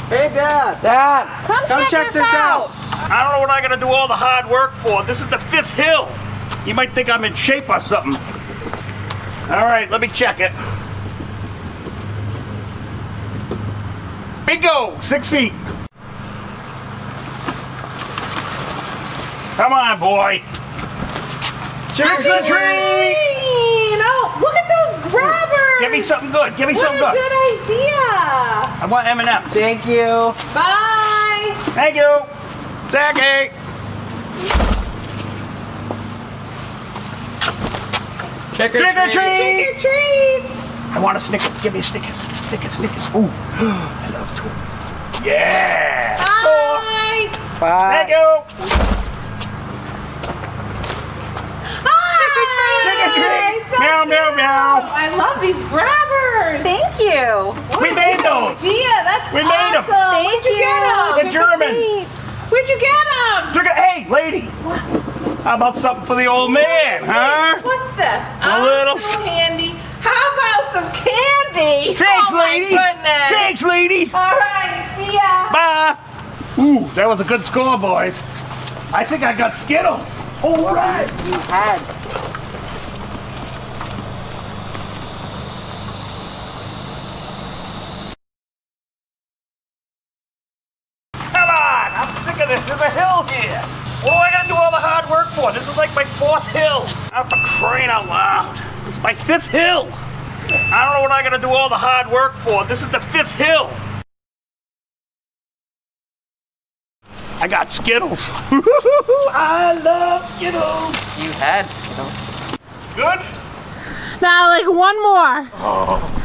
Hey, Dad. Dad! Come check this out. I don't know what I gotta do all the hard work for. This is the 5th hill. You might think I'm in shape or something. All right, let me check it. Bingo, 6 feet. Come on, boy. Tricks or treat! Oh, look at those grabbers. Give me something good. Give me What something a good. good idea. I want M&M's. Thank you. Bye. Thank you. Zachy. Trick or Trick or treat. treat. Trick or treat. I want a Snickers. Give me a Snickers. Snickers. Ooh, I love toys. Yeah. Bye. Bye. Thank you. Trick or treat. So Meow, meow, cute. meow. I love these grabbers. Thank you. We made those. Yeah, that's We made 'em. awesome. Thank Where'd you get you. them? The German. Where'd you get them? Hey, lady. How about something for the old man, huh? What's this? A little so handy. How about some candy? Thanks, oh, my lady. Goodness. Thanks, lady. All right, see ya. Bye. Ooh, that was a good score, boys. I think I got Skittles. All right. You had. Come on, I'm sick of this. There's a hill here. What am I gonna do all the hard work for? This is like my 4th hill. I'm for crying out loud. This is my 5th hill. I don't know what I gotta do all the hard work for. This is the 5th hill. I got Skittles. I love Skittles. You had Skittles. Good? Now, like one more. Oh.